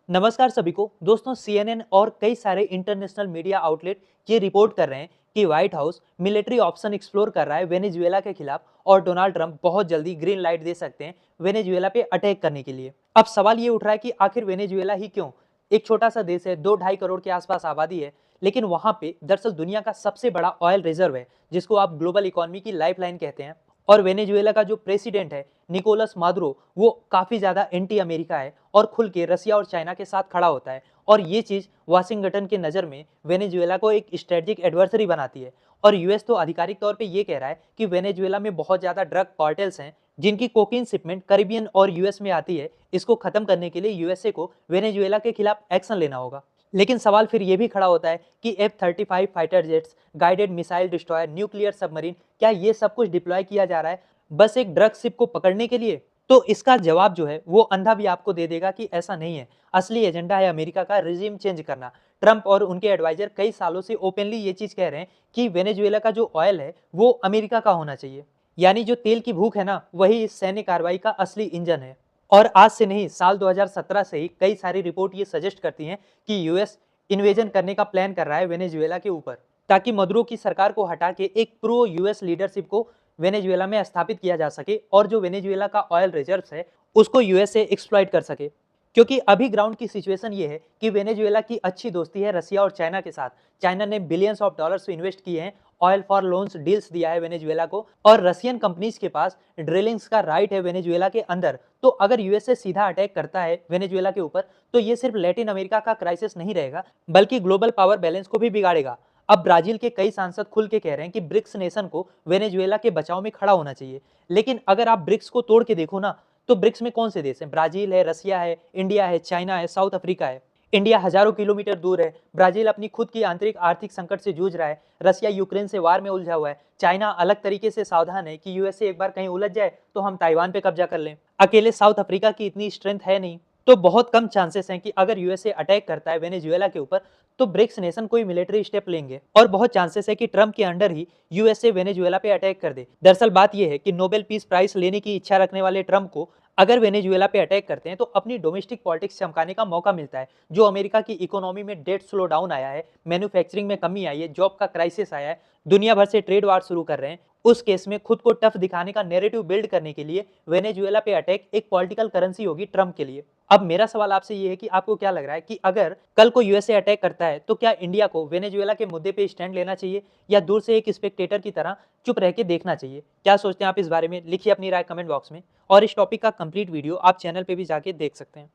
नमस्कार सभी को दोस्तों। सीएनएन और कई सारे इंटरनेशनल मीडिया आउटलेट ये रिपोर्ट कर रहे हैं कि white house military option explore कर रहा है वेनेजुएला के खिलाफ और डोनाल्ड ट्रंप बहुत जल्दी ग्रीन लाइट दे सकते हैं वेनेजुएला पे अटैक करने के लिए। अब सवाल ये उठ रहा है कि आखिर वेनेजुएला ही क्यों? एक छोटा सा देश है, 2-2.5 करोड़ के आसपास आबादी है, लेकिन वहां पे दरअसल दुनिया का सबसे बड़ा ऑयल रिजर्व है, जिसको आप ग्लोबल इकोनॉमी की लाइफलाइन कहते हैं। और वेनेजुएला का जो प्रेसिडेंट है निकोलस मादुरो, वो काफी ज्यादा एंटी अमेरिका है और खुल के रसिया और चाइना के साथ खड़ा होता है। और ये चीज वाशिंगटन के नजर में वेनेजुएला को एक स्ट्रेटेजिक एडवर्सरी बनाती है। और यूएस तो आधिकारिक तौर पे ये कह रहा है कि वेनेजुएला में बहुत ज्यादा ड्रग कार्टेल्स हैं, जिनकी कोकीन शिपमेंट कैरिबियन और यूएस में आती है। इसको खत्म करने के लिए यूएसए को वेनेजुएला के खिलाफ एक्शन लेना होगा। लेकिन सवाल फिर ये भी खड़ा होता है कि F-35 fighter jets, guided missile destroyer, nuclear submarine, क्या ये सब कुछ डिप्लॉय किया जा रहा है बस एक ड्रग शिप को पकड़ने के लिए? तो इसका जवाब जो है वो अंधा भी आपको दे देगा कि ऐसा नहीं है। असली एजेंडा है अमेरिका का रिजीम चेंज करना। ट्रंप और उनके एडवाइजर कई सालों से ओपनली ये चीज कह रहे हैं कि वेनेजुएला का जो ऑयल है वो अमेरिका का होना चाहिए। यानी जो तेल की भूख है ना, वही इस सैन्य कार्रवाई का असली इंजन है। और आज से नहीं, साल 2017 से ही कई सारी रिपोर्ट ये सजेस्ट करती हैं कि यूएस इन्वेजन करने का प्लान कर रहा है वेनेजुएला के ऊपर, ताकि मदुरो की सरकार को हटा के एक प्रो यूएस लीडरशिप को वेनेजुएला में स्थापित किया जा सके और जो वेनेजुएला का ऑयल रिजर्व्स है उसको यूएसए एक्सप्लॉइट कर सके। क्योंकि अभी ग्राउंड की सिचुएशन ये है कि वेनेजुएला की अच्छी दोस्ती है रसिया और चाइना के साथ। चाइना ने बिलियंस ऑफ डॉलर्स इन्वेस्ट किए हैं, ऑयल फॉर लोन्स डील्स दिया है वेनेजुएला को, और रशियन कंपनीज के पास ड्रिलिंग्स का राइट है वेनेजुएला के अंदर। तो अगर यूएसए सीधा अटैक करता है वेनेजुएला के ऊपर, तो ये सिर्फ लैटिन अमेरिका का क्राइसिस नहीं रहेगा, बल्कि ग्लोबल पावर बैलेंस को भी बिगाड़ेगा। अब ब्राजील के कई सांसद खुल के कह रहे हैं कि ब्रिक्स नेशन को वेनेजुएला के बचाव में खड़ा होना चाहिए। लेकिन अगर आप ब्रिक्स को तोड़ के देखो ना, तो ब्रिक्स में कौन से देश हैं? ब्राजील है, रसिया है, इंडिया है, चाइना है, साउथ अफ्रीका है। इंडिया हजारों किलोमीटर दूर है, ब्राजील अपनी खुद की आंतरिक आर्थिक संकट से जूझ रहा है, रसिया यूक्रेन से वार में उलझा हुआ है, चाइना अलग तरीके से सावधान है कि यूएसए एक बार कहीं उलझ जाए तो हम ताइवान पे कब्जा कर लें। अकेले साउथ अफ्रीका की इतनी स्ट्रेंथ है नहीं। तो बहुत कम चांसेस हैं कि अगर यूएसए अटैक करता है वेनेजुएला के ऊपर, तो ब्रिक्स नेशन कोई मिलिट्री स्टेप लेंगे, और बहुत चांसेस है कि ट्रंप के अंडर ही यूएसए वेनेजुएला पे अटैक कर दे। दरअसल बात यह है कि नोबेल पीस प्राइज लेने की इच्छा रखने वाले ट्रंप को अगर वेनेजुएला पे अटैक करते हैं तो अपनी डोमेस्टिक पॉलिटिक्स चमकाने का मौका मिलता है। जो अमेरिका की इकोनॉमी में डेट स्लो डाउन आया है, मैन्युफैक्चरिंग में कमी आई है, जॉब का क्राइसिस आया है, दुनिया भर से ट्रेड वार शुरू कर रहे हैं, उस केस में खुद को टफ दिखाने का नैरेटिव बिल्ड करने के लिए वेनेजुएला पे अटैक एक पॉलिटिकल करेंसी होगी ट्रंप के लिए। अब मेरा सवाल आपसे ये है कि आपको क्या लग रहा है कि अगर कल को यूएसए अटैक करता है तो क्या इंडिया को वेनेजुएला के मुद्दे पे स्टैंड लेना चाहिए, या दूर से एक स्पेक्टेटर की तरह चुप रह के देखना चाहिए? क्या सोचते हैं आप इस बारे में? लिखिए अपनी राय कमेंट बॉक्स में। और इस टॉपिक का कंप्लीट वीडियो आप चैनल पे भी जाके देख सकते हैं।